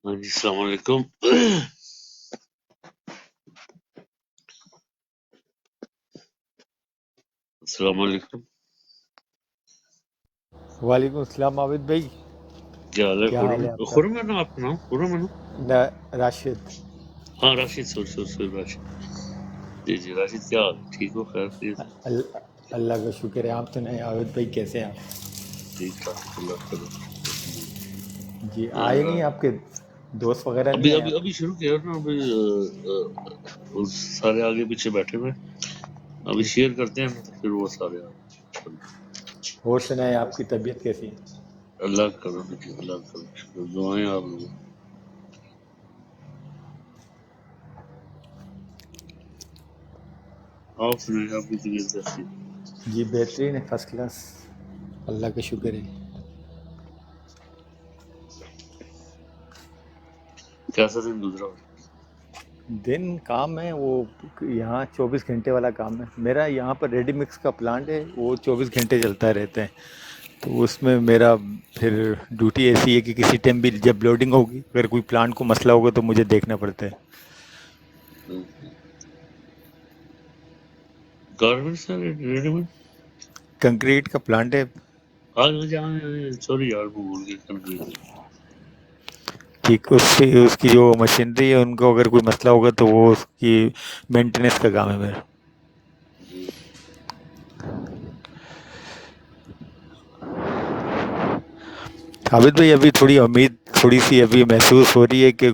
ہاں جی السلام علیکم. السلام علیکم. وعلیکم السلام عابد بھائی، کیا حال ہے؟ کیا حال ہے آپ کا؟ خرم ہے نا آپ کا نام؟ خرم ہے نا؟ راشد. ہاں راشد، سوری راشد. جی جی راشد، کیا حال ہے؟ ٹھیک ہو؟ خیر خیریت سے؟ اللہ کا شکر ہے. آپ سنائیں عابد بھئی، کیسے ہیں آپ؟ ٹھیک ٹھاک اللہ کرے. جی آئے نہیں آپ کے دوست وغیرہ نہیں ابھی آئے ابھی آپ کے؟ ابھی شروع کیا نا. ابھی سارے آگے پیچھے بیٹھے ہوئے. ابھی ٹھیک. شیئر کرتے ہیں نا تو پھر وہ سارے آ گئے. اور سنائیں آپ کی طبیعت کیسی ہے؟ اللہ کرو جی، اللہ کرو. شکر، دعائیں آپ لوگوں. آپ سنائیں آپ کی طبیعت کیسی ہے؟ جی بہترین ہے، فرسٹ کلاس، اللہ کا شکر ہے. کیسا دن گزرا ہو؟ دن کام ہے، وہ یہاں 24 گھنٹے والا کام ہے میرا. یہاں پر ریڈی مکس کا پلانٹ ہے، وہ 24 گھنٹے چلتا رہتا ہے. تو اس میں میرا پھر ڈیوٹی ایسی ہے کہ کسی ٹائم بھی جب لوڈنگ ہوگی، اگر کوئی پلانٹ کو مسئلہ ہوگا تو مجھے دیکھنا پڑتا ہے. گارمنٹس ہے ریڈی میڈ؟ کنکریٹ کا پلانٹ ہے. آج مجھے سوری یار میں بھول گیا کنکریٹ. ٹھیک، اس کی جو مشینری ہے ان کو اگر کوئی مسئلہ ہوگا تو وہ اس کی مینٹیننس کا کام ہے میرا. جی عابد بھائی، ابھی تھوڑی امید تھوڑی سی ابھی محسوس ہو رہی ہے کہ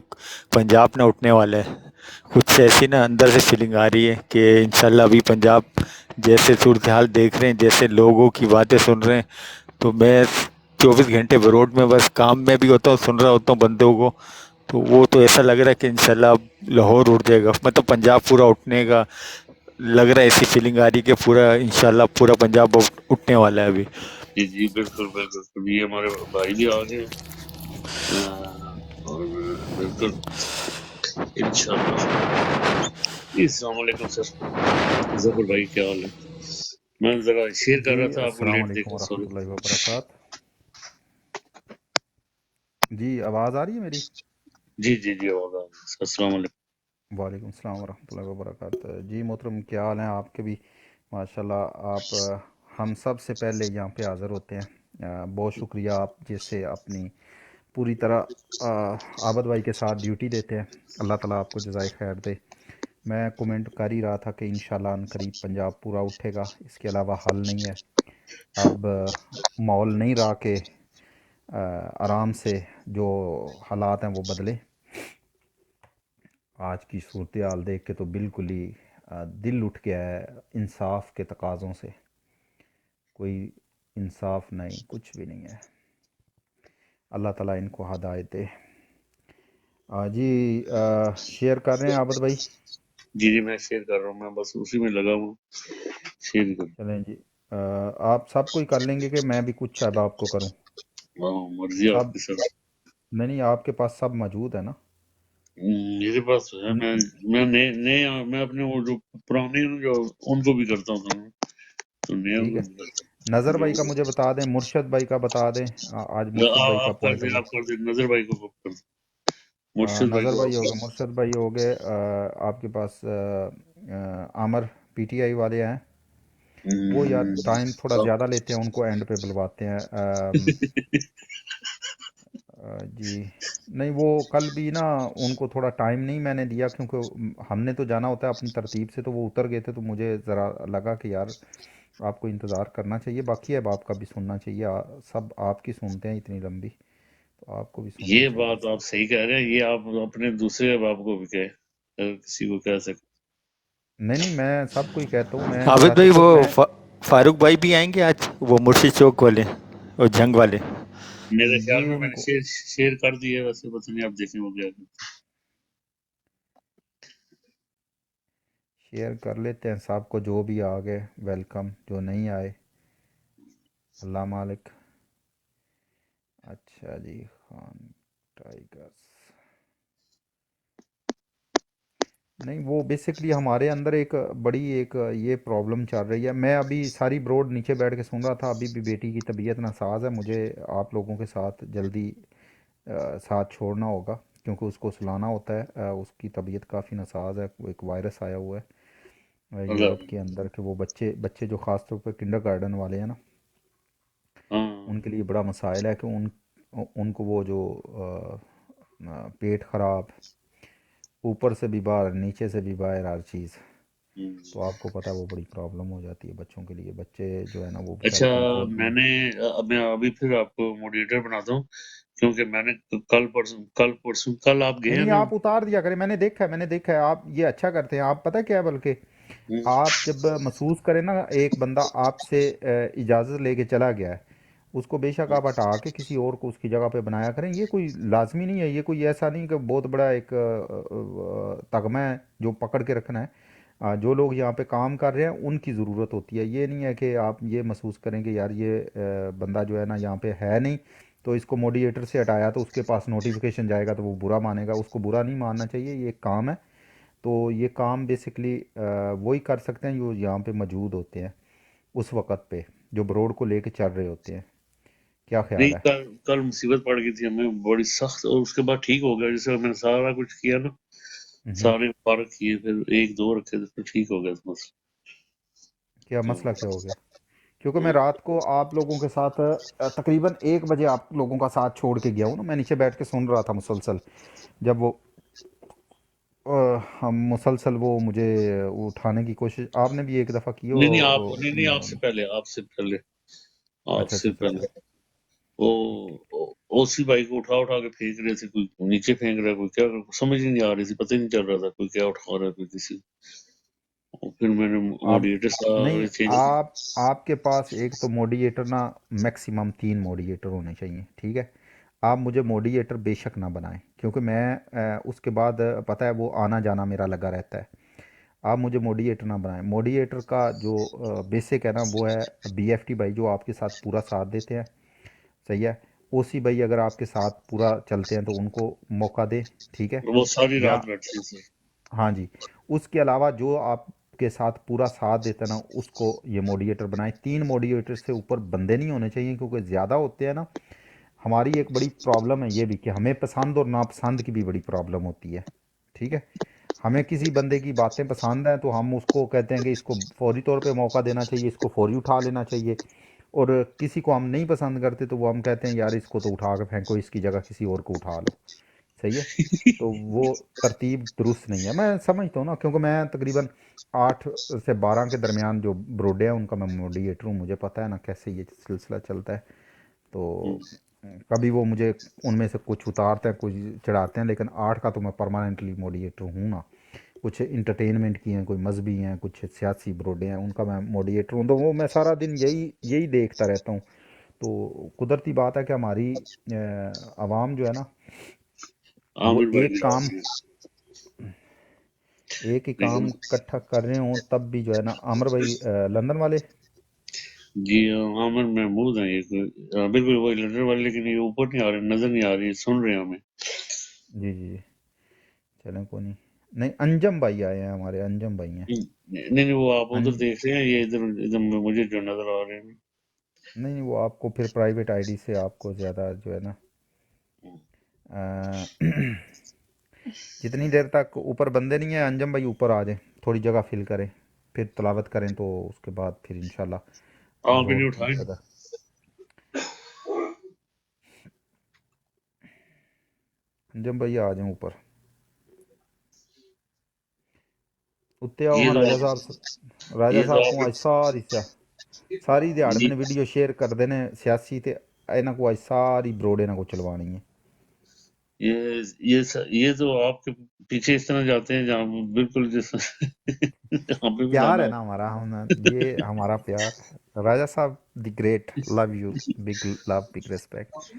پنجاب نہ اٹھنے والا ہے. کچھ ایسی نا اندر سے فیلنگ آ رہی ہے کہ انشاءاللہ ابھی پنجاب جیسے صورتحال دیکھ رہے ہیں، جیسے لوگوں کی باتیں سن رہے ہیں، تو میں 24 گھنٹے روڈ میں بس کام میں بھی ہوتا ہوں، سن رہا ہوتا ہوں بندوں کو، تو وہ تو ایسا لگ رہا ہے کہ انشاءاللہ اب لاہور اٹھ جائے گا. مطلب پنجاب پورا اٹھنے کا لگ رہا ہے. ایسی فیلنگ آ رہی ہے کہ پورا انشاءاللہ پورا پنجاب اٹھنے والا ہے ابھی. جی جی بالکل بالکل. یہ ہمارے بھائی بھی آ گئے ہیں اور بالکل انشاءاللہ. جی السلام علیکم سر. ظفر بھائی کیا حال ہے؟ میں ذرا شیئر کر جی رہا تھا، آپ کو السلام لیٹ علیکم دیکھا، سوری. ورحمۃ اللہ وبرکاتہ. جی آواز آ رہی ہے میری؟ جی جی جی ہوگا. السلام علیکم. وعلیکم السلام ورحمۃ اللہ وبرکاتہ. جی محترم، کیا حال ہیں آپ کے بھی؟ ماشاءاللہ آپ ہم سب سے پہلے یہاں پہ حاضر ہوتے ہیں. بہت شکریہ آپ جیسے اپنی پوری طرح عابد بھائی کے ساتھ ڈیوٹی دیتے ہیں. اللہ تعالیٰ آپ کو جزائے خیر دے. میں کومنٹ کر ہی رہا تھا کہ انشاءاللہ ان قریب پنجاب پورا اٹھے گا، اس کے علاوہ حل نہیں ہے. اب ماحول نہیں رہا کہ آرام سے جو حالات ہیں وہ بدلے. آج کی صورتحال دیکھ کے تو بالکل ہی دل اٹھ گیا ہے انصاف کے تقاضوں سے. کوئی انصاف نہیں، کچھ بھی نہیں ہے. اللہ تعالیٰ ان کو ہدایت دے. جی شیئر کر رہے ہیں عابد بھائی؟ جی جی میں شیئر کر رہا ہوں، میں بس اسی میں لگا ہوں. شیئر کر چلیں جی، آپ سب کوئی کر لیں گے کہ میں بھی کچھ اب آپ کو کروں؟ مرضی آپ سب کی سر. نہیں، آپ کے پاس سب موجود ہے نا؟ میرے پاس ہے. میں اپنے وہ جو پرانے ہیں جو ان کو بھی کرتا ہوں تو نیا ٹھیک کو ہے. بھی کرتا نظر ہوں. بھائی کا مجھے بتا دیں، مرشد بھائی کا بتا دیں. آج مرشد بھائی کا آپ کر پوائنٹ دیں، آف ویو. آپ کر دیں. نظر بھائی کو بک کر دیں. مرشد بھائی نظر کو بھائی ہو گئے، مرشد بھائی ہو گئے. آپ کے پاس عامر پی ٹی آئی والے ہیں. وہ یار ٹائم تھوڑا زیادہ لیتے ہیں، ان کو اینڈ پہ بلواتے ہیں. جی نہیں، وہ کل بھی نا ان کو تھوڑا ٹائم نہیں میں نے دیا، کیونکہ ہم نے تو جانا ہوتا ہے اپنی ترتیب سے، تو وہ اتر گئے تھے. تو مجھے ذرا لگا کہ یار آپ کو انتظار کرنا چاہیے. باقی اب آپ کا بھی سننا چاہیے، سب آپ کی سنتے ہیں اتنی لمبی، تو آپ کو بھی سننا یہ چاہیے. بات آپ صحیح کہہ رہے ہیں. یہ آپ اپنے دوسرے باپ کو بھی کہے، اگر کسی کو کہہ سکتے. نہیں میں سب کو ہی کہتا ہوں. میں عابد ویسے بھائی، تو وہ میں فاروق بھائی بھی آئیں گے آج، وہ مرشد چوک والے اور جنگ والے. میرے جی خیال میں ان نے کو شیئر کر دیا ہے. ویسے پتہ نہیں، آپ دیکھیں وہ کیا کرتے. شیئر کر لیتے ہیں سب کو. جو بھی آ گئے ویلکم، جو نہیں آئے اللہ مالک. اچھا جی، خان ٹائگرز نہیں، وہ بیسکلی ہمارے اندر ایک بڑی ایک یہ پرابلم چل رہی ہے. میں ابھی ساری بروڈ نیچے بیٹھ کے سن رہا تھا. ابھی بھی بیٹی کی طبیعت ناساز ہے. مجھے آپ لوگوں کے ساتھ جلدی ساتھ چھوڑنا ہوگا. کیونکہ اس کو سلانا ہوتا ہے، اس کی طبیعت کافی ناساز ہے، ایک وائرس آیا ہوا ہے یورپ کے اندر، کہ وہ بچے بچے جو خاص طور پہ کنڈر گارڈن والے ہیں نا، ہاں ان کے لیے بڑا مسائل ہے کہ ان کو وہ جو پیٹ خراب، اوپر سے بھی باہر نیچے سے بھی باہر ہر چیز، ہم۔ تو آپ کو پتہ ہے وہ بڑی پرابلم ہو جاتی ہے بچوں کے لیے، بچے جو ہے نا وہ اچھا، بیچارے کنٹرول بھی میں نہیں۔ نے میں ابھی پھر آپ کو موڈیٹر بناتا ہوں، کیونکہ میں نے کل آپ گئے نہیں ہیں نہیں، نا؟ آپ اتار دیا کریں، میں نے دیکھا ہے آپ یہ اچھا کرتے ہیں، آپ پتہ کیا ہے، بلکہ ہم، آپ جب محسوس کریں نا ایک بندہ آپ سے اجازت لے کے چلا گیا ہے، اس کو بے شک آپ ہٹا کے کسی اور کو اس کی جگہ پہ بنایا کریں، یہ کوئی لازمی نہیں ہے، یہ کوئی ایسا نہیں کہ بہت بڑا ایک تغمہ ہے جو پکڑ کے رکھنا ہے۔ جو لوگ یہاں پہ کام کر رہے ہیں ان کی ضرورت ہوتی ہے، یہ نہیں ہے کہ آپ یہ محسوس کریں کہ یار یہ بندہ جو ہے نا یہاں پہ ہے نہیں، تو اس کو موڈیٹر سے ہٹایا تو اس کے پاس نوٹیفیکیشن جائے گا تو وہ برا مانے گا، اس کو برا نہیں ماننا چاہیے، یہ ایک کام ہے۔ تو یہ کام بیسکلی وہی کر سکتے ہیں جو یہاں پہ موجود ہوتے ہیں اس وقت پہ، جو بروڈ کو لے کے چل رہے ہوتے ہیں۔ کیا نہیں، خیال ہے؟ کل مصیبت پڑ گئی تھی ہمیں بڑی سخت، اور اس کے بعد ٹھیک ہو گیا، جیسے میں نے سارا کچھ کیا نا، مہم۔ سارے پارک کیے، پھر ایک دو رکھے تو پھر ٹھیک ہو گیا تھا مسئلہ۔ کیا تو مسئلہ کیا ہو گیا؟ کیونکہ میں رات کو آپ لوگوں کے ساتھ تقریباً 1 بجے آپ لوگوں کا ساتھ چھوڑ کے گیا ہوں نا، میں نیچے بیٹھ کے سن رہا تھا مسلسل، جب وہ ہم مسلسل وہ مجھے اٹھانے کی کوشش آپ نے بھی ایک دفعہ کی ہو۔ نہیں، آپ سے پہلے، آپ اچھا اچھا سے اچھا پہلے اچھا۔ وہ اوسی بھائی کو اٹھا اٹھا کے پھینک رہے تھے، کوئی نیچے پھینک رہا ہے، کوئی کیا، سمجھ ہی نہیں آ رہی تھی، پتہ ہی نہیں چل رہا تھا کوئی کیا اٹھا رہا ہے، کوئی کسی، اور پھر میں نے آپ موڈیٹر نہیں، سارے چینج آپ کے پاس ایک تو موڈیٹر نا میکسیمم 3 موڈیٹر ہونے چاہیے، ٹھیک ہے؟ آپ مجھے موڈیٹر بے شک نہ بنائیں، کیونکہ میں اس کے بعد پتہ ہے وہ آنا جانا میرا لگا رہتا ہے، آپ مجھے موڈیٹر نہ بنائیں۔ موڈیٹر کا جو بیسک ہے نا وہ ہے بی ایف ٹی بھائی، جو آپ کے ساتھ پورا ساتھ دیتے ہیں، صحیح ہے؟ او سی بھائی اگر آپ کے ساتھ پورا چلتے ہیں تو ان کو موقع دے، ٹھیک ہے؟ وہ ساری یا رات بیٹھتے تھے۔ ہاں جی، اس کے علاوہ جو آپ کے ساتھ پورا ساتھ دیتا نا اس کو یہ موڈیٹر بنائیں۔ 3 موڈیٹر سے اوپر بندے نہیں ہونے چاہیے، کیونکہ زیادہ ہوتے ہیں نا، ہماری ایک بڑی پرابلم ہے یہ بھی کہ ہمیں پسند اور ناپسند کی بھی بڑی پرابلم ہوتی ہے، ٹھیک ہے؟ ہمیں کسی بندے کی باتیں پسند ہیں تو ہم اس کو کہتے ہیں کہ اس کو فوری طور پہ موقع دینا چاہیے، اس کو فوری اٹھا لینا چاہیے، اور کسی کو ہم نہیں پسند کرتے تو وہ ہم کہتے ہیں یار اس کو تو اٹھا کے پھینکو، اس کی جگہ کسی اور کو اٹھا لو، صحیح ہے؟ تو وہ ترتیب درست نہیں ہے، میں سمجھتا ہوں نا، کیونکہ میں تقریباً 8 سے 12 کے درمیان جو بروڈے ہیں ان کا میں موڈیٹر ہوں، مجھے پتہ ہے نا کیسے یہ سلسلہ چلتا ہے، تو کبھی وہ مجھے ان میں سے کچھ اتارتے ہیں کچھ چڑھاتے ہیں، لیکن 8 کا تو میں پرماننٹلی موڈیٹر ہوں نا۔ کچھ انٹرٹینمنٹ کی ہیں، کوئی مذہبی ہیں، کچھ سیاسی بروڈے ہیں، ان کا میں موڈیٹر ہوں، تو وہ میں سارا دن یہی دیکھتا رہتا ہوں۔ تو قدرتی بات ہے کہ ہماری عوام جو ہے نا وہ عامر بھائی ایک بھی کام، آتے ایک ہی ہیں۔ کام اکٹھا کر رہے ہوں تب بھی جو ہے نا، عامر بھائی لندن والے؟ جی عامر محمود ہیں یہ بالکل وہی لندن والے، لیکن یہ اوپر نہیں آ رہے، نظر نہیں آ رہی، سن رہے ہیں ہمیں۔ جی جی جی، چلیں کوئی نہیں، نہیں انجم بھائی آئے ہیں ہمارے، انجم بھائی ہیں۔ نہیں نہیں، وہ آپ ادھر انج دیکھ رہے ہیں، یہ ادھر ادھر مجھے جو نظر آ رہے ہیں۔ نہیں، وہ آپ کو پھر پرائیویٹ آئی ڈی سے آپ کو زیادہ جو ہے نا جتنی دیر تک اوپر بندے نہیں ہیں، انجم بھائی اوپر آ جائیں، تھوڑی جگہ فل کریں، پھر تلاوت کریں، تو اس کے بعد پھر انشاءاللہ آپ اور نہیں کی اٹھائیں؟ قدر۔ انجم بھائی آ جائیں اوپر، اتتے آؤ یہ ہاں تو راجہ صاحب، راجہ یہ تو صاحب کو آپ آج ساری دیہڑ جی، میں نے ویڈیو شیئر کر دینے سیاسی تے، انہاں کو آج ساری بروڈ انہاں کو چلوانی ہے۔ یہ تو آپ کے پیچھے اس طرح جاتے ہیں جہاں بالکل جس جہاں پہ بھی پیار جانا ہے ہو۔ نا ہمارا، یہ ہمارا پیار، Raja Sahab the great, love you, big love, big respect.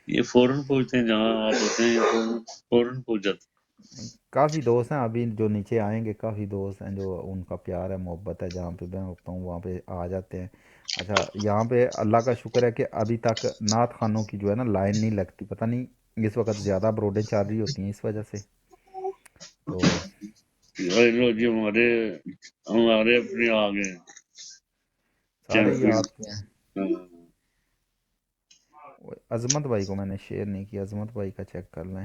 یہ فوراً پہنچتے ہیں جہاں آپ ہوتے ہیں، یہ فوراً پہنچ جاتے کافی دوست ہیں ابھی جو نیچے آئیں گے، کافی دوست ہیں جو ان کا پیار ہے، محبت ہے، جہاں پہ میں ہوتا ہوں وہاں پہ آ جاتے ہیں۔ اچھا، یہاں پہ اللہ کا شکر ہے کہ ابھی تک نعت خانوں کی جو ہے نا لائن نہیں لگتی، پتہ نہیں اس وقت زیادہ بروڈیں چل رہی ہوتی ہیں اس وجہ سے، تو ہیں۔ اور لوگ جی ہمارے اپنے آ گئے سارے ہی چیمپئن۔ آپ کے ہیں۔ عظمت بھائی کو میں نے شیئر نہیں کیا، عظمت بھائی کا چیک کر لیں۔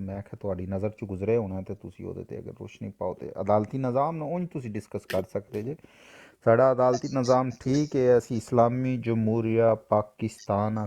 ਮੈਂ ਕਿਹਾ ਤੁਹਾਡੀ ਨਜ਼ਰ ਚ ਗੁਜ਼ਰੇ ਹੋਣਾ ਤੇ ਤੁਸੀਂ ਉਹਦੇ ਤੇ ਅਗਰ ਰੋਸ਼ਨੀ ਪਾਓ ਤੇ ਅਦਾਲਤੀ ਨਿਜ਼ਾਮ ਨੂੰ ਉਂਝ ਤੁਸੀਂ ਡਿਸਕਸ ਕਰ ਸਕਦੇ ਜੇ। ਸਾਡਾ ਅਦਾਲਤੀ ਨਿਜ਼ਾਮ ਠੀਕ ਹੈ, ਅਸੀਂ ਇਸਲਾਮੀ ਜਮਹੂਰੀਆ ਪਾਕਿਸਤਾਨ ਆ,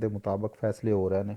ਦੇ ਮੁਤਾਬਕ ਫੈਸਲੇ ਹੋ ਰਹੇ ਨੇ?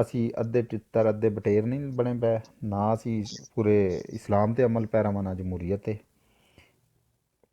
ਅਸੀਂ ਅੱਧੇ ਤਿੱਤਰ ਅੱਧੇ ਬਟੇਰ ਨਹੀਂ ਬਣੇ ਪਏ ਨਾ, ਅਸੀਂ ਪੂਰੇ ਇਸਲਾਮ ਤੇ ਅਮਲ ਪੈਰਾਵਾਂ ਨਾ ਜਮਹੂਰੀਅਤ ਤੇ,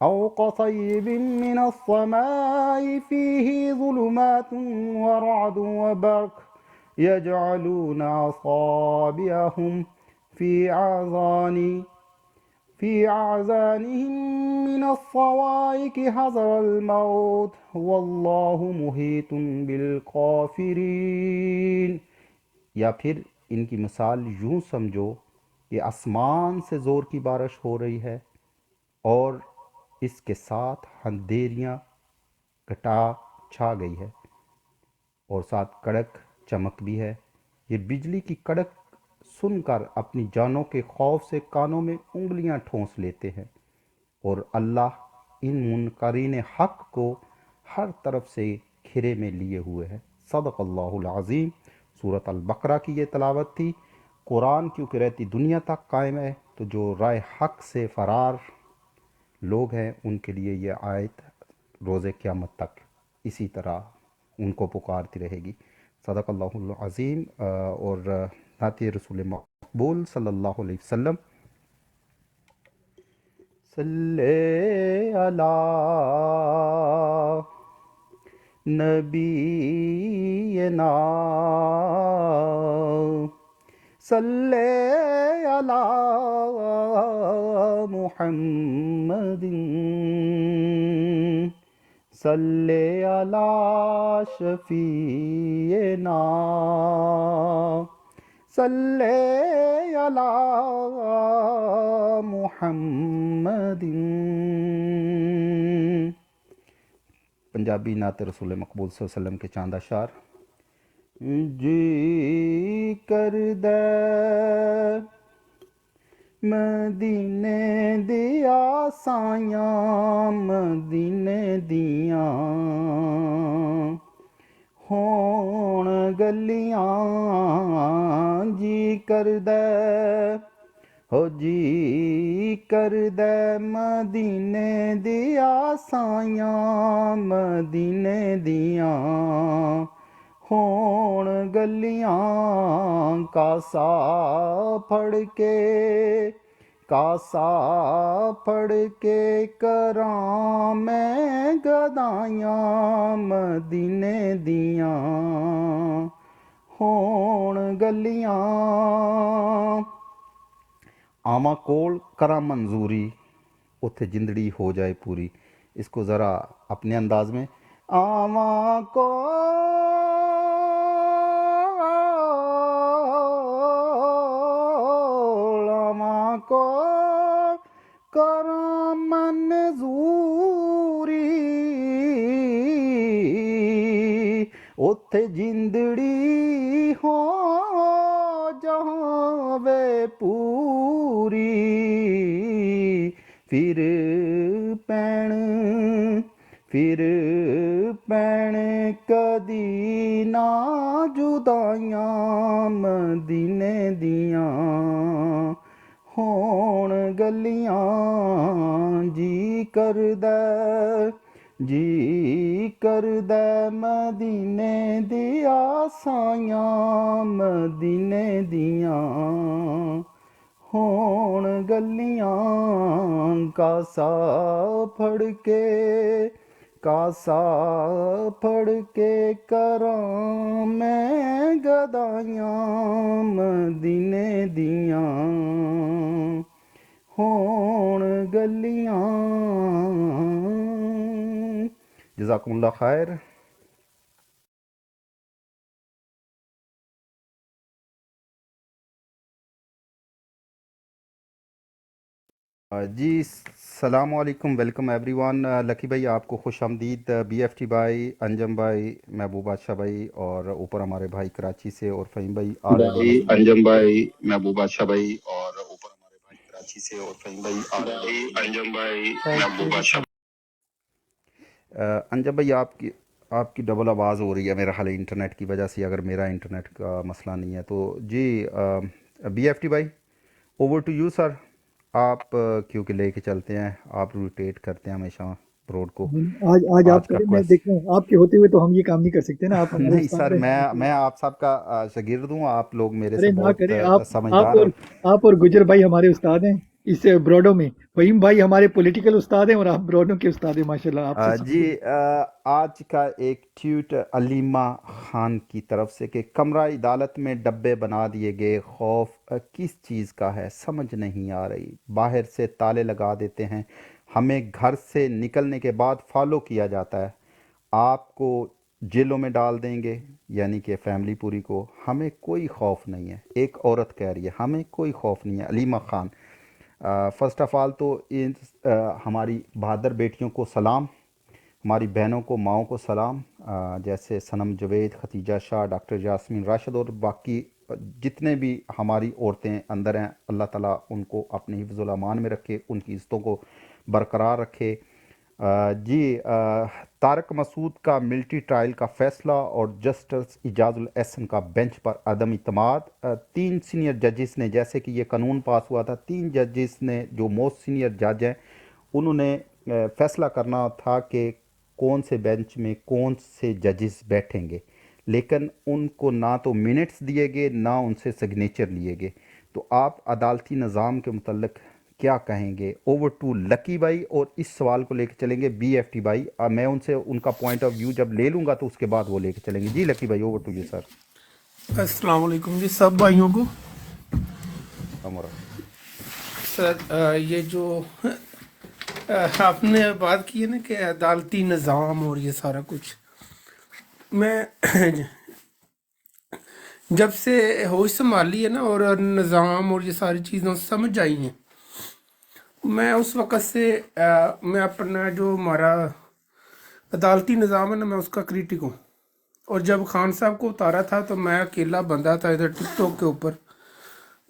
أو كصيب من السماء فيه ظلمات ورعد وبرق يجعلون أصابعهم في أعذانهم من الصواعق حذر الموت والله محيط بالكافرين۔ یا پھر ان کی مثال یوں سمجھو کہ آسمان سے زور کی بارش ہو رہی ہے اور اس کے ساتھ اندھیریاں گھٹا چھا گئی ہے اور ساتھ کڑک چمک بھی ہے۔ یہ بجلی کی کڑک سن کر اپنی جانوں کے خوف سے کانوں میں انگلیاں ٹھونس لیتے ہیں اور اللہ ان منکرین حق کو ہر طرف سے گھیرے میں لیے ہوئے ہے۔ صدق اللہ العظیم۔ سورۃ البقرہ کی یہ تلاوت تھی۔ قرآن کیونکہ رہتی دنیا تک قائم ہے تو جو رائے حق سے فرار لوگ ہیں ان کے لیے یہ آیت روز قیامت تک اسی طرح ان کو پکارتی رہے گی۔ صدق اللہ العظیم۔ اور نعت رسول مقبول صلی اللہ علیہ وسلم۔ صلی علی نبینا صلی علی محمد صلی علی شفیعنا صلی علی محمد۔ پنجابی نعت رسول مقبول صلی اللہ علیہ وسلم کے چاند اشعار۔ جی کردہ مدینے دیا سایاں مدینے دیاں ہون گلیاں جی کردے ہو جی کردے مدینے دیا سایاں مدینے دیاں ہون گلیاں کاسا پھڑ کے کاسا پھڑ کے کراں میں گدائیاں مدینے دیاں ہون گلیاں آواں کول کراں منظوری اتھے جندڑی ہو جائے پوری. اس کو ذرا اپنے انداز میں آواں کول آواں کول کراں منظوری اتھے جندڑی ہو جاوے پوری پھر پین کدی نہ جدائیاں مدینے دیاں ہون گلیاں جی کردے مدینے دیا سایاں مدینے دیاں ہون گلیاں کاسا پھڑ کے کراں میں گدائیاں مدینے دیاں ہون گلیاں. جزاکم اللہ خیر. جی السلام علیکم، ویلکم ایوری ون. لکی بھائی آپ کو خوش آمدید. بی ایف ٹی بھائی، انجم بھئی، محبوب بادشاہ بھائی، اور اوپر ہمارے بھائی کراچی سے اور فہیم بھائی بھائی انجم بھائی، محبوب بادشاہ بھائی، اور اوپر ہمارے بھائی کراچی سے اور فہیم بھائی انجم بھائی، محبوب بادشاہ. انجم بھائی آپ کی ڈبل آواز ہو رہی ہے میرا خیال ہے انٹرنیٹ کی وجہ سے، اگر میرا انٹرنیٹ کا مسئلہ نہیں ہے تو. جی بی ایف ٹی بھائی، اوور ٹو یو سر. آپ کیونکہ لے کے چلتے ہیں، آپ روٹیٹ کرتے ہیں ہمیشہ بروڈ کو. آج آپ آج کا کریں، میں دیکھ رہا ہوں آپ کے ہوتے ہوئے تو ہم یہ کام نہیں کر سکتے نا، آپ ہمارے نہیں استاد سر، ہیں. میں آپ سب کا شاگرد ہوں، آپ لوگ میرے ارے سے نہ بہت کریں، سمجھدار ہیں. آپ اور گجر بھائی ہمارے استاد ہیں اس براڈو میں. فہیم بھائی ہمارے پولیٹیکل استاد ہیں اور آپ براڈو کے استاد ہیں. ماشاءاللہ آپ سے جی آج کا ایک ٹویٹ علیمہ خان کی طرف سے کہ کمرہ عدالت میں ڈبے بنا دیے گئے، خوف کس چیز کا ہے سمجھ نہیں آ رہی. باہر سے تالے لگا دیتے ہیں، ہمیں گھر سے نکلنے کے بعد فالو کیا جاتا ہے. آپ کو جیلوں میں ڈال دیں گے، یعنی کہ فیملی پوری کو. ہمیں کوئی خوف نہیں ہے. ایک عورت کہہ رہی ہے ہمیں کوئی خوف نہیں ہے. Alima Khan, first of all تو ہماری بہادر بیٹیوں کو سلام، ہماری بہنوں کو، ماؤں کو سلام، جیسے صنم جوید، ختیجہ شاہ، ڈاکٹر یاسمین راشد اور باقی جتنے بھی ہماری عورتیں اندر ہیں، اللہ تعالیٰ ان کو اپنے حفظ الامان میں رکھے، ان کی عزتوں کو برقرار رکھے. جی طارق مسعود کا ملٹری ٹرائل کا فیصلہ اور جسٹس اعجاز الاحسن کا بینچ پر عدم اعتماد. 3 سینئر ججز نے، جیسے کہ یہ قانون پاس ہوا تھا، 3 ججز نے جو موسٹ سینئر جج ہیں انہوں نے فیصلہ کرنا تھا کہ کون سے بینچ میں کون سے ججز بیٹھیں گے، لیکن ان کو نہ تو منٹس دیے گئے نہ ان سے سگنیچر لیے گئے. تو آپ عدالتی نظام کے متعلق کیا کہیں گے؟ اوور ٹو لکی بھائی، اور اس سوال کو لے کے چلیں گے بی ایف ٹی بھائی. میں ان سے ان کا پوائنٹ آف ویو جب لے لوں گا تو اس کے بعد وہ لے کے چلیں گے. جی لکی بھائی، اوور ٹو یو سر. السلام علیکم جی سب بھائیوں کو. سر یہ جو آپ نے بات کی ہے نا کہ عدالتی نظام اور یہ سارا کچھ، میں جب سے ہوش سنبھالی ہے نا اور نظام اور یہ ساری چیزیں سمجھ آئی ہیں، میں اس وقت سے میں اپنا جو ہمارا عدالتی نظام ہے نا، میں اس کا کریٹک ہوں. اور جب خان صاحب کو اتارا تھا تو میں اکیلا بندہ تھا ادھر ٹک ٹاک کے اوپر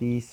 30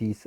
30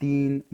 3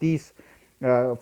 30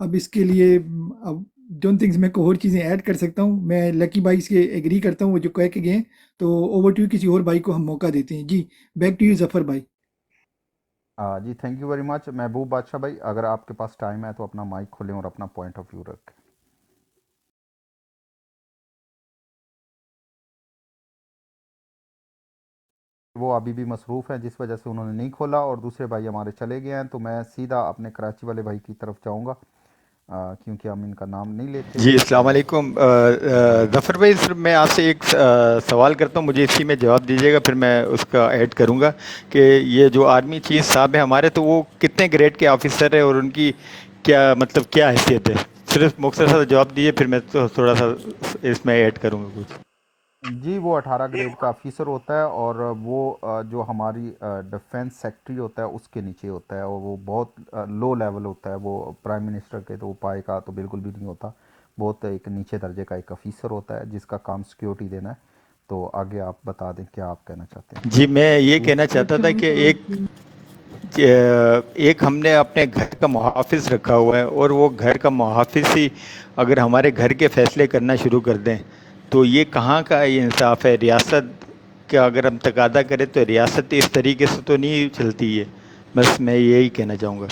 اب اس کے لیے اب ڈونٹ تھنکس میں کوئی اور چیزیں ایڈ کر سکتا ہوں. میں لکی بھائی سے ایگری کرتا ہوں وہ جو کہہ کے گئے ہیں. تو اوور ٹو کسی اور بھائی کو ہم موقع دیتے ہیں. جی بیک ٹو یو ظفر بھائی. جی تھینک یو ویری مچ. محبوب بادشاہ بھائی اگر آپ کے پاس ٹائم ہے تو اپنا مائک کھولیں اور اپنا پوائنٹ آف ویو رکھیں. وہ ابھی بھی مصروف ہیں جس وجہ سے انہوں نے نہیں کھولا، اور دوسرے بھائی ہمارے چلے گئے ہیں، تو میں سیدھا اپنے کراچی والے بھائی کی طرف جاؤں گا کیونکہ ہم ان کا نام نہیں لیتے. جی السلام علیکم. ظفر بھائی صرف میں آپ سے ایک سوال کرتا ہوں، مجھے اسی میں جواب دیجیے گا، پھر میں اس کا ایڈ کروں گا کہ یہ جو آرمی چیف صاحب ہیں ہمارے، تو وہ کتنے گریڈ کے آفیسر ہیں اور ان کی کیا مطلب کیا حیثیت ہے؟ صرف مختصر سا جواب دیجیے، پھر میں تھوڑا سا اس میں ایڈ کروں گا کچھ. جی وہ 18 گریڈ کا آفیسر ہوتا ہے، اور وہ جو ہماری ڈیفنس سیکٹری ہوتا ہے اس کے نیچے ہوتا ہے، اور وہ بہت لو لیول ہوتا ہے. وہ پرائم منسٹر کے تو پائے کا تو بالکل بھی نہیں ہوتا، بہت ایک نیچے درجے کا ایک آفیسر ہوتا ہے جس کا کام سیکیورٹی دینا ہے. تو آگے آپ بتا دیں کیا آپ کہنا چاہتے ہیں. جی میں یہ کہنا چاہتا تھا کہ ایک ہم نے اپنے گھر کا محافظ رکھا ہوا ہے، اور وہ گھر کا محافظ ہی اگر ہمارے گھر کے فیصلے کرنا شروع کر دیں تو یہ کہاں کا یہ انصاف ہے؟ ریاست کا اگر ہم تقاضا کریں تو ریاست اس طریقے سے تو نہیں چلتی ہے. بس میں یہی کہنا چاہوں گا.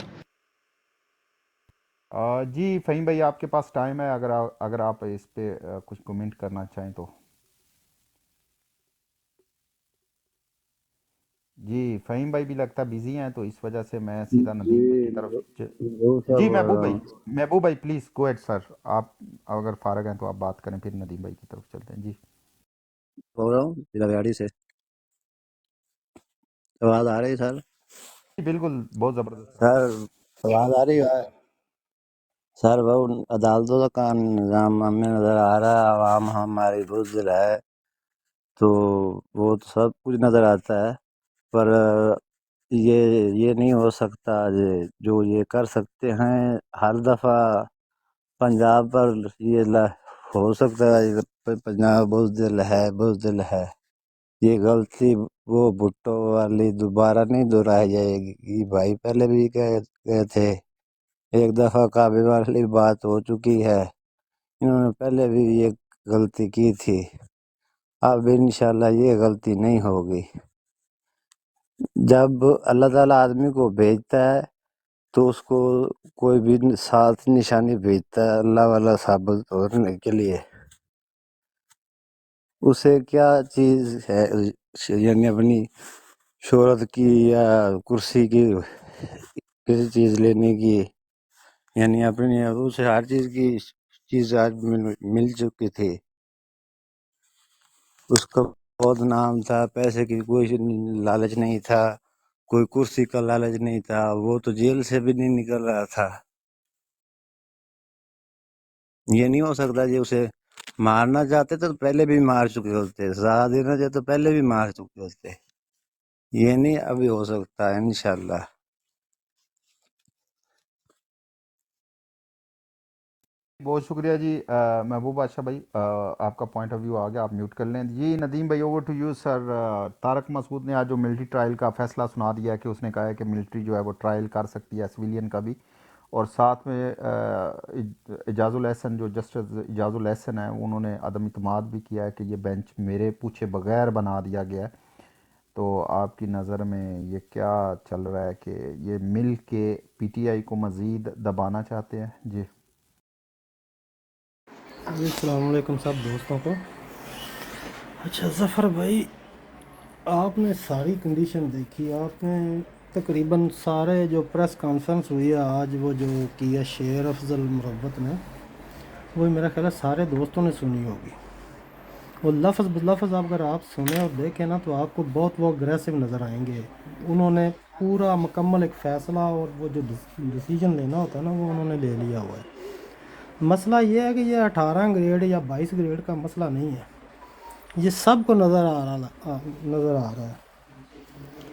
جی فہیم بھائی آپ کے پاس ٹائم ہے، اگر آپ اس پہ کچھ کومنٹ کرنا چاہیں تو. جی فہیم بھائی بھی لگتا بزی ہیں، تو اس وجہ سے میں سیدھا ندیم بھائی کی طرف وہ جی سب محبوب بھائی پلیز گو ایڈ سر. آپ اگر فارغ ہیں تو آپ بات کریں، پھر ندیم بھائی کی طرف چلتے ہیں. جی بول رہا ہوں ضلع گاڑی سے. آواز آ رہی ہے سر؟ بالکل بہت زبردست. سر آواز آ رہی ہے سر؟ وہ عدالتوں کا نظام ہمیں نظر آ رہا ہے، عوام ہماری بزدل ہے، تو وہ تو سب کچھ نظر آتا ہے، پر یہ نہیں ہو سکتا جو یہ کر سکتے ہیں. ہر دفعہ پنجاب پر یہ ہو سکتا ہے پنجاب بزدل ہے. یہ غلطی وہ بھٹو والی دوبارہ نہیں دہرائی جائے گی بھائی. پہلے بھی گئے تھے، ایک دفعہ کعبے والی بات ہو چکی ہے، انہوں نے پہلے بھی یہ غلطی کی تھی. اب انشاءاللہ یہ غلطی نہیں ہوگی. جب اللہ تعالیٰ آدمی کو بھیجتا ہے تو اس کو کوئی بھی ساتھ نشانی بھیجتا ہے اللہ والا ثابت ہونے کے لیے. اسے کیا چیز ہے یعنی اپنی شہرت کی یا کرسی کی کسی چیز لینے کی، یعنی اپنی اسے ہر چیز کی چیز آج مل چکی تھی. اس کا بہت نام تھا، پیسے کی کوئی لالچ نہیں تھا، کوئی کرسی کا لالچ نہیں تھا. وہ تو جیل سے بھی نہیں نکل رہا تھا. یہ نہیں ہو سکتا جی اسے مارنا چاہتے تو پہلے بھی مار چکے ہوتے، سزا دینا چاہتے تو پہلے بھی مار چکے ہوتے. یہ نہیں ابھی ہو سکتا ہے انشاءاللہ. بہت شکریہ جی محبوب بادشاہ بھائی، آپ کا پوائنٹ آف ویو آ گیا، آپ میوٹ کر لیں. جی ندیم بھائی over to you sir. Tariq Masood نے آج جو ملٹری ٹرائل کا فیصلہ سنا دیا ہے کہ اس نے کہا ہے کہ ملٹری جو ہے وہ ٹرائل کر سکتی ہے سویلین کا بھی، اور ساتھ میں اعجاز الاحسن جو جسٹس اعجاز الاحسن ہیں انہوں نے عدم اعتماد بھی کیا ہے کہ یہ بینچ میرے پوچھے بغیر بنا دیا گیا ہے. تو آپ کی نظر میں یہ کیا چل رہا ہے کہ یہ مل کے پی ٹی آئی کو مزید دبانا چاہتے ہیں؟ جی جی السلام علیکم سب دوستوں کو. اچھا ظفر بھائی، آپ نے ساری کنڈیشن دیکھی، آپ نے تقریباً سارے جو پریس کانفرنس ہوئی ہے آج وہ جو کیا شیر افضل مربت نے، وہ میرا خیال ہے سارے دوستوں نے سنی ہوگی. وہ لفظ بلفظ اگر آپ سنیں اور دیکھیں نا تو آپ کو بہت وہ اگریسو نظر آئیں گے. انہوں نے پورا مکمل ایک فیصلہ اور وہ جو ڈیسیجن لینا ہوتا ہے نا وہ انہوں نے لے لیا ہوا ہے. مسئلہ یہ ہے کہ یہ 18 گریڈ یا 22 گریڈ کا مسئلہ نہیں ہے، یہ سب کو نظر آ رہا ہے.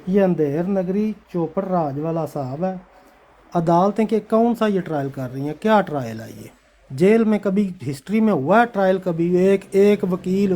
یہ اندھیر نگری چوپڑ راج والا صاحب ہے. عدالتیں کہ کون سا یہ ٹرائل کر رہی ہیں؟ کیا ٹرائل ہے یہ؟ جیل میں کبھی ہسٹری میں ہوا ہے ٹرائل؟ کبھی ایک وکیل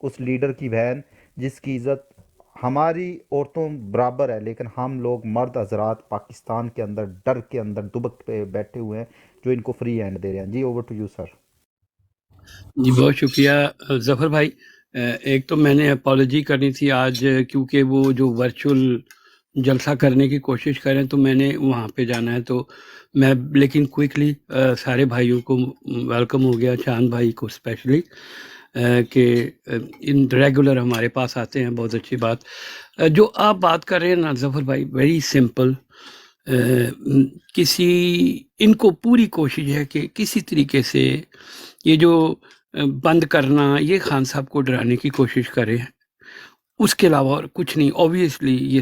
اس لیڈر کی بہن جس کی عزت ہماری عورتوں برابر ہے، لیکن ہم لوگ مرد حضرات پاکستان کے اندر ڈر کے اندر دبک پہ بیٹھے ہوئے ہیں جو ان کو فری ہینڈ دے رہے ہیں. جی اوور ٹو یو سر. جی بہت شکریہ ظفر بھائی. ایک تو میں نے اپالوجی کرنی تھی آج، کیونکہ وہ جو ورچوئل جلسہ کرنے کی کوشش کریں تو میں نے وہاں پہ جانا ہے، تو میں لیکن کوئکلی سارے بھائیوں کو ویلکم ہو گیا، چاند بھائی کو اسپیشلی کہ ان ریگولر ہمارے پاس آتے ہیں، بہت اچھی بات. جو آپ بات کر رہے ہیں نا ظفر بھائی، ویری سمپل. ان کو پوری کوشش ہے کہ کسی طریقے سے یہ جو بند کرنا، یہ خان صاحب کو ڈرانے کی کوشش کرے، اس کے علاوہ اور کچھ نہیں. اوبویسلی یہ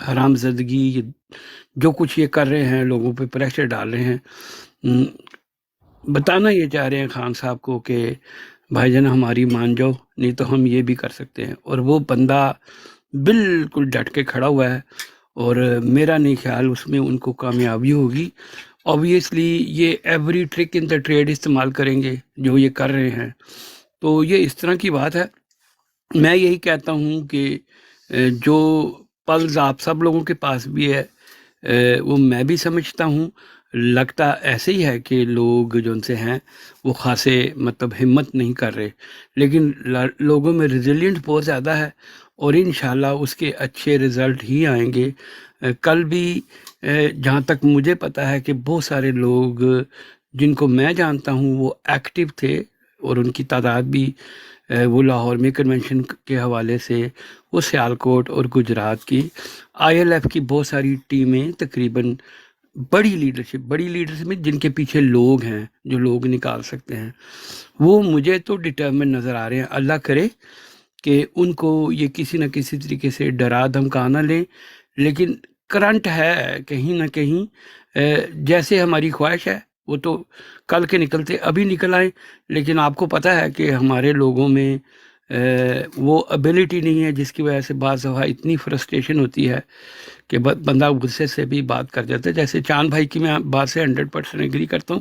حرام زدگی جو کچھ یہ کر رہے ہیں، لوگوں پہ پریشر ڈال رہے ہیں، بتانا یہ چاہ رہے ہیں خان صاحب کو کہ بھائی جان ہماری مان جاؤ، نہیں تو ہم یہ بھی کر سکتے ہیں. اور وہ بندہ بالکل ڈٹ کے کھڑا ہوا ہے، اور میرا نہیں خیال اس میں ان کو کامیابی ہوگی. اوبویسلی یہ ایوری ٹرک ان دا ٹریڈ استعمال کریں گے جو یہ کر رہے ہیں، تو یہ اس طرح کی بات ہے. میں یہی کہتا ہوں کہ جو پلز آپ سب لوگوں کے پاس بھی ہے، وہ میں بھی سمجھتا ہوں، لگتا ایسے ہی ہے کہ لوگ جو ان سے ہیں وہ خاصے مطلب ہمت نہیں کر رہے، لیکن لوگوں میں ریزیلینٹ بہت زیادہ ہے، اور انشاءاللہ اس کے اچھے رزلٹ ہی آئیں گے. کل بھی جہاں تک مجھے پتہ ہے کہ بہت سارے لوگ جن کو میں جانتا ہوں وہ ایکٹیو تھے، اور ان کی تعداد بھی وہ لاہور میں کنونشن کے حوالے سے، وہ سیالکوٹ اور گجرات کی ILF کی بہت ساری ٹیمیں، تقریباً بڑی لیڈرشپ میں جن کے پیچھے لوگ ہیں، جو لوگ نکال سکتے ہیں، وہ مجھے تو ڈٹرمن نظر آ رہے ہیں. اللہ کرے کہ ان کو یہ کسی نہ کسی طریقے سے ڈرا دھمکا نہ لیں، لیکن کرنٹ ہے کہیں نہ کہیں، جیسے ہماری خواہش ہے وہ تو کل کے نکلتے ابھی نکل آئیں، لیکن آپ کو پتہ ہے کہ ہمارے لوگوں میں وہ ابیلٹی نہیں ہے، جس کی وجہ سے بعض دفعہ اتنی فرسٹریشن ہوتی ہے کہ بندہ غصے سے بھی بات کر جاتا ہے. جیسے چاند بھائی کی میں بات سے 100% ایگری کرتا ہوں،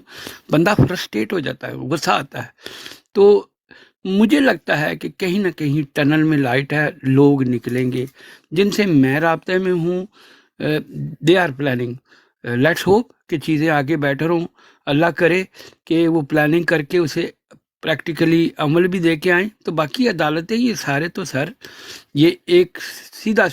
بندہ فرسٹریٹ ہو جاتا ہے، غصہ آتا ہے. تو مجھے لگتا ہے کہ کہیں نہ کہیں ٹنل میں لائٹ ہے، لوگ نکلیں گے. جن سے میں رابطے میں ہوں، they are planning. Let's hope کہ چیزیں آگے بیٹر ہوں. اللہ کرے کہ وہ پلاننگ کر کے اسے پریکٹیکلی عمل بھی دے کے آئیں. تو باقی عدالتیں یہ سارے تو سر یہ ایک سیدھا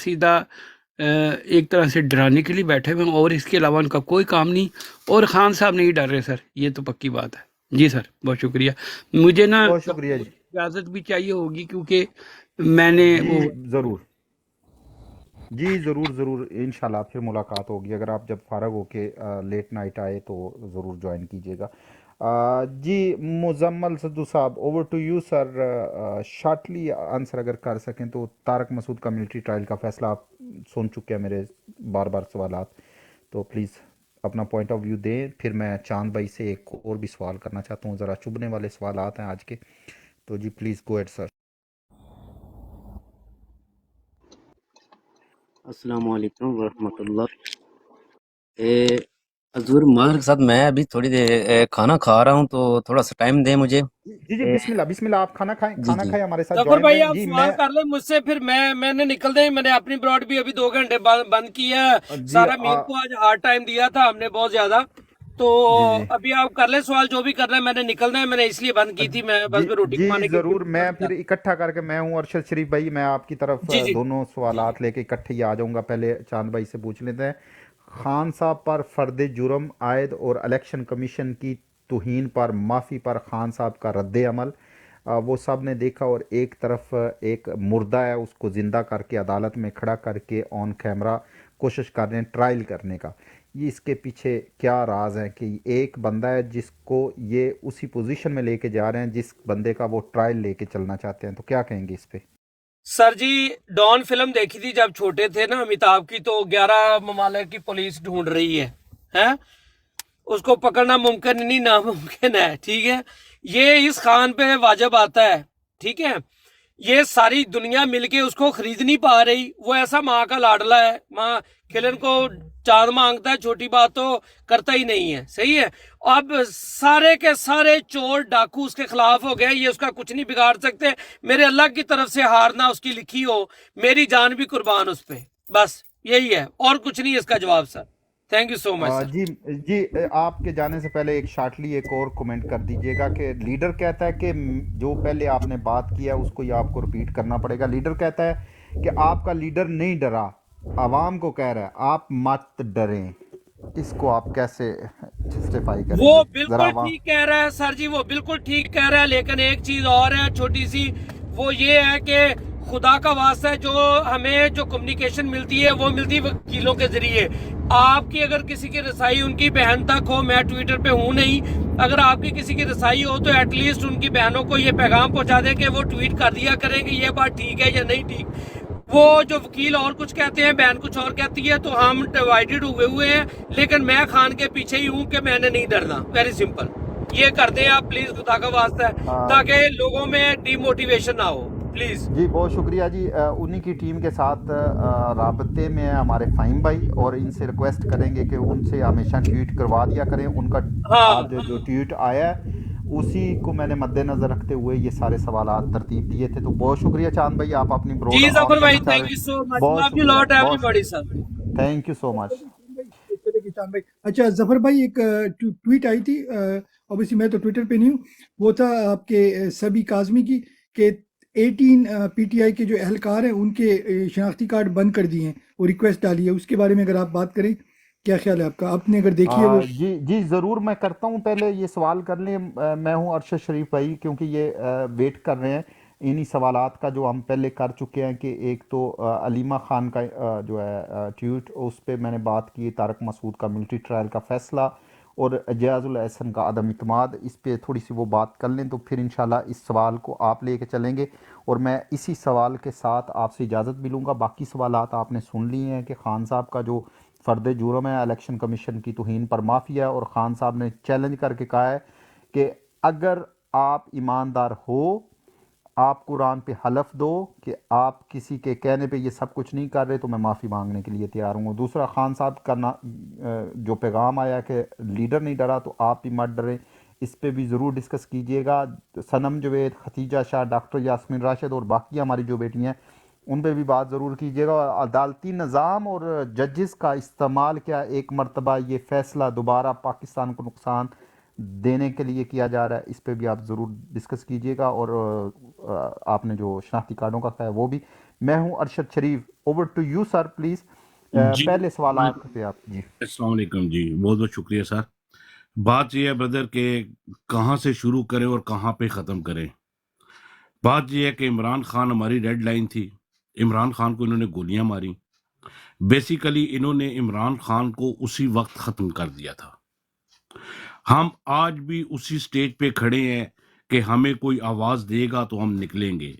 ایک طرح سے ڈرانے کے لیے بیٹھے ہوئے ہیں، اور اس کے علاوہ ان کا کوئی کام نہیں. اور خان صاحب نہیں ڈر رہے سر، یہ تو پکی بات ہے. جی سر بہت شکریہ. مجھے نا بہت شکریہ جی. اجازت بھی چاہیے ہوگی کیونکہ میں نے وہ ضرور انشاءاللہ پھر ملاقات ہوگی. اگر آپ جب فارغ ہو کے لیٹ نائٹ آئے تو ضرور جوائن کیجیے گا. جی Muzammil Saddu Sahab over to you sir. Shortly answer اگر کر سکیں تو. طارق مسعود کا ملٹری ٹرائل کا فیصلہ آپ سن چکے ہیں میرے بار سوالات، تو پلیز اپنا پوائنٹ آف ویو دیں. پھر میں چاند بھائی سے ایک اور بھی سوال کرنا چاہتا ہوں، ذرا چبھنے والے سوالات ہیں آج کے، تو جی پلیز گو ایڈ سر. السلام علیکم ورحمۃ اللہ. حضور ماہر کے ساتھ میں ابھی تھوڑی دیر کھانا کھا رہا ہوں، تو تھوڑا سا ٹائم دیں مجھے. جی بسم اللہ آپ کھانا کھائیں. جی ہمارے ساتھ ظفر جوائن بھائی رہیں. آپ جی سوال کر لیں مجھ سے، پھر میں نے نکل دیں. میں نے اپنی براڈ بھی ابھی 2 گھنٹے بند کیا ہے. سارا میر کو آج ہارڈ ٹائم دیا تھا ہم نے بہت زیادہ، تو ابھی آپ کر لیں سوال جو بھی کر رہے ہیں. میں نے نکلنا ہے، میں نے اس لیے بند کی تھی. میں بس روٹی کمانے کی ضرور. میں پھر اکٹھا کر کے، میں ہوں ارشد شریف بھائی، میں آپ کی طرف دونوں سوالات لے کے اکٹھے ہی آ جاؤں گا. پہلے چاند بھائی سے پوچھ لیتے ہیں. خان صاحب پر فرد جرم عائد اور الیکشن کمیشن کی توہین پر معافی پر خان صاحب کا رد عمل وہ سب نے دیکھا، اور ایک طرف ایک مردہ ہے اس کو زندہ کر کے عدالت میں کھڑا کر کے آن کیمرہ کوشش کر رہے ہیں ٹرائل کرنے کا. یہ اس کے پیچھے کیا راز ہے کہ ایک بندہ ہے جس کو یہ اسی پوزیشن میں لے کے جا رہے ہیں جس بندے کا وہ ٹرائل لے کے چلنا چاہتے ہیں، تو کیا کہیں گے اس پہ؟ سر جی ڈان فلم دیکھی تھی جب چھوٹے تھے نا امیتابھ کی، تو 11 ممالک کی پولیس ڈھونڈ رہی ہے، اس کو پکڑنا ممکن نہیں، ناممکن ہے. ٹھیک ہے، یہ اس خان پہ واجب آتا ہے. ٹھیک ہے، یہ ساری دنیا مل کے اس کو خرید نہیں پا رہی. وہ ایسا ماں کا لاڈلا ہے, ماں کھلن کو چاند مانگتا ہے, چھوٹی بات تو کرتا ہی نہیں ہے. صحیح ہے. اب سارے کے سارے چور ڈاکو اس کے خلاف ہو گئے, یہ اس کا کچھ نہیں بگاڑ سکتے. میرے اللہ کی طرف سے ہارنا اس کی لکھی ہو, میری جان بھی قربان اس پہ. بس یہی ہے, اور کچھ نہیں اس کا جواب سر. تھینک یو سو مچ سر. جی آپ کے جانے سے پہلے ایک شارٹلی ایک اور کومنٹ کر دیجئے گا کہ لیڈر کہتا ہے کہ جو پہلے آپ نے بات کیا اس کو یہ آپ کو ریپیٹ کرنا پڑے گا. لیڈر کہتا ہے کہ آپ کا لیڈر نہیں ڈرا, عوام کو کہہ رہا ہے آپ مت ڈریں. اس کو آپ کیسے جسٹیفائی کریں وہ گے؟ بالکل ٹھیک کہہ رہا ہے سر جی, وہ بالکل ٹھیک کہہ رہا ہے, لیکن ایک چیز اور ہے چھوٹی سی, وہ یہ ہے کہ خدا کا واسطہ ہے, جو ہمیں جو کمیونیکیشن ملتی ہے وہ ملتی ہے وکیلوں کے ذریعے. آپ کی اگر کسی کی رسائی ان کی بہن تک ہو, میں ٹویٹر پہ ہوں نہیں, اگر آپ کی کسی کی رسائی ہو تو ایٹ لیسٹ ان کی بہنوں کو یہ پیغام پہنچا دیں کہ وہ ٹویٹ کر دیا کریں کہ یہ بات ٹھیک ہے یا نہیں ٹھیک. وہ جو وکیل اور کچھ کہتے ہیں, بہن کچھ اور کہتی ہے, تو ہم ڈیوائیڈڈ ہوئے ہیں. لیکن میں خان کے پیچھے ہی ہوں کہ میں نے نہیں ڈرنا. Very simple. یہ کر دیں آپ پلیز, خدا کا واسطہ ہے, تاکہ لوگوں میں ڈی موٹیویشن نہ ہو پلیز. جی بہت شکریہ جی. انہی کی ٹیم کے ساتھ رابطے میں ہمارے فہیم بھائی, اور ان سے ریکویسٹ کریں گے کہ ان سے ہمیشہ ٹویٹ کروا دیا کریں. ان کا آج جو ٹویٹ آیا ہے اسی کو میں نے مد نظر رکھتے ہوئے یہ سارے سوالات ترتیب دیے تھے. تو بہت شکریہ چاند بھائی, آپ اپنی جی ظفر بھائی, thank you so much. Love you lot everybody sir. Thank you so much. اچھا ظفر بھائی, ایک ٹویٹ آئی تھی, اوبیسلی میں تو ٹویٹر پہ نہیں ہوں, وہ تھا آپ کے سبی کاظمی کی کہ 18 پی ٹی آئی کے جو اہلکار ہیں ان کے شناختی کارڈ بند کر دیے ہیں, وہ ریکویسٹ ڈالی ہے. اس کے بارے میں اگر آپ بات کریں, کیا خیال ہے آپ کا؟ آپ نے اگر دیکھی ہے وہ؟ جی ضرور میں کرتا ہوں. پہلے یہ سوال کر لیں, میں ہوں ارشد شریف بھائی, کیونکہ یہ ویٹ کر رہے ہیں انہی سوالات کا جو ہم پہلے کر چکے ہیں. کہ ایک تو علیمہ خان کا جو ہے ٹویٹ, اس پہ میں نے بات کی, طارق مسعود کا ملٹری ٹرائل کا فیصلہ اور جیاز الاحسن کا عدم اعتماد, اس پہ تھوڑی سی وہ بات کر لیں تو پھر انشاءاللہ اس سوال کو آپ لے کے چلیں گے. اور میں اسی سوال کے ساتھ آپ سے اجازت بھی لوں گا. باقی سوالات آپ نے سن لی ہیں کہ خان صاحب کا جو فرد جرم ہے الیکشن کمیشن کی توہین پر معافی ہے, اور خان صاحب نے چیلنج کر کے کہا ہے کہ اگر آپ ایماندار ہو, آپ قرآن پہ حلف دو کہ آپ کسی کے کہنے پہ یہ سب کچھ نہیں کر رہے, تو میں معافی مانگنے کے لیے تیار ہوں. دوسرا, خان صاحب کا جو پیغام آیا کہ لیڈر نہیں ڈرا تو آپ بھی مت ڈریں, اس پہ بھی ضرور ڈسکس کیجئے گا. صنم جوید, ختیجہ شاہ, ڈاکٹر یاسمین راشد اور باقی ہماری جو بیٹیاں ہیں ان پہ بھی بات ضرور کیجئے گا. عدالتی نظام اور ججز کا استعمال کیا ایک مرتبہ یہ فیصلہ دوبارہ پاکستان کو نقصان دینے کے لیے کیا جا رہا ہے, اس پہ بھی آپ ضرور ڈسکس کیجئے گا. اور آپ نے جو شناختی کارڈوں کا کہا ہے وہ بھی. میں ہوں Arshad Sharif, over to you sir please. پہلے سوالات پہ آپ. جی السلام علیکم. جی بہت بہت شکریہ سر. بات یہ ہے بردر کہ کہاں سے شروع کریں اور کہاں پہ ختم کریں. بات یہ ہے کہ عمران خان ہماری ریڈ لائن تھی. عمران خان کو انہوں نے گولیاں ماری. بیسیکلی انہوں نے عمران خان کو اسی وقت ختم کر دیا تھا. ہم آج بھی اسی سٹیج پہ کھڑے ہیں کہ ہمیں کوئی آواز دے گا تو ہم نکلیں گے.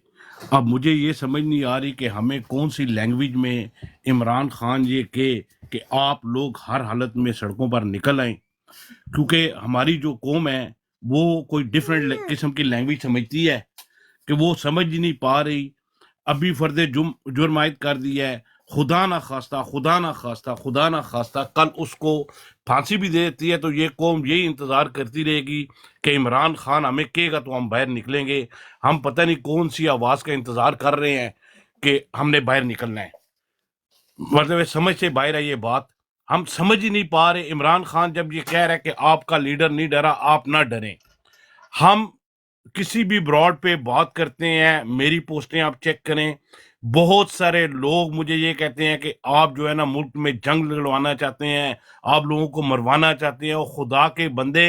اب مجھے یہ سمجھ نہیں آ رہی کہ ہمیں کون سی لینگویج میں عمران خان یہ کہ آپ لوگ ہر حالت میں سڑکوں پر نکل آئیں, کیونکہ ہماری جو قوم ہے وہ کوئی ڈیفرنٹ قسم کی لینگویج سمجھتی ہے کہ وہ سمجھ ہی نہیں پا رہی. ابھی فرد جرم عائد کر دیا ہے, خدا نہ خواستہ خدا نہ خواستہ خدا نہ خواستہ کل اس کو پھانسی بھی دے دیتی ہے, تو یہ قوم یہی انتظار کرتی رہے گی کہ عمران خان ہمیں کہے گا تو ہم باہر نکلیں گے. ہم پتہ نہیں کون سی آواز کا انتظار کر رہے ہیں کہ ہم نے باہر نکلنا ہے. مطلب سمجھ سے باہر ہے یہ بات. ہم سمجھ ہی نہیں پا رہے. عمران خان جب یہ کہہ رہا ہے کہ آپ کا لیڈر نہیں ڈرا, آپ نہ ڈریں. ہم کسی بھی براڈ پہ بات کرتے ہیں, میری پوسٹیں آپ چیک کریں, بہت سارے لوگ مجھے یہ کہتے ہیں کہ آپ جو ہے نا ملک میں جنگ لڑوانا چاہتے ہیں, آپ لوگوں کو مروانا چاہتے ہیں. اور خدا کے بندے,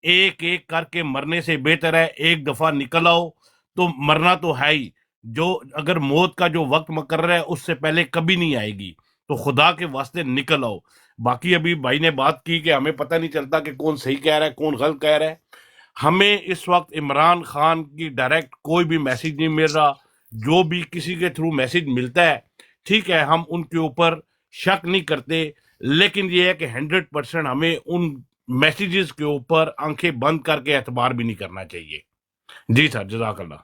ایک ایک کر کے مرنے سے بہتر ہے ایک دفعہ نکل آؤ. تو مرنا تو ہے ہی, جو اگر موت کا جو وقت مقرر ہے اس سے پہلے کبھی نہیں آئے گی, تو خدا کے واسطے نکل آؤ. باقی ابھی بھائی نے بات کی کہ ہمیں پتہ نہیں چلتا کہ کون صحیح کہہ رہا ہے کون غلط کہہ رہا ہے. ہمیں اس وقت عمران خان کی ڈائریکٹ کوئی بھی میسیج نہیں مل رہا. جو بھی کسی کے تھرو میسیج ملتا ہے ٹھیک ہے, ہم ان کے اوپر شک نہیں کرتے, لیکن یہ ہے کہ 100% ہمیں ان میسیجز کے اوپر آنکھیں بند کر کے اعتبار بھی نہیں کرنا چاہیے. جی سر, جزاک اللہ.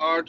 8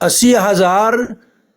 80,000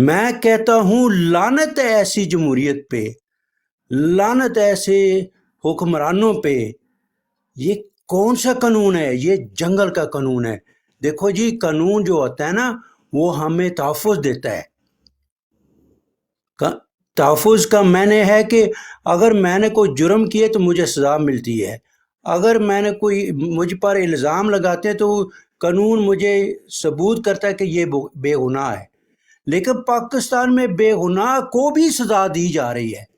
میں کہتا ہوں لعنت ہے ایسی جمہوریت پہ، لعنت ہے ایسے حکمرانوں پہ۔ یہ کون سا قانون ہے؟ یہ جنگل کا قانون ہے۔ دیکھو جی، قانون جو ہوتا ہے نا وہ ہمیں تحفظ دیتا ہے۔ تحفظ کا معنی ہے کہ اگر میں نے کوئی جرم کیے تو مجھے سزا ملتی ہے، اگر میں نے کوئی مجھ پر الزام لگاتے ہیں تو قانون مجھے ثبوت کرتا ہے کہ یہ بے گناہ ہے۔ لیکن پاکستان میں بے گناہ کو بھی سزا دی جا رہی ہے۔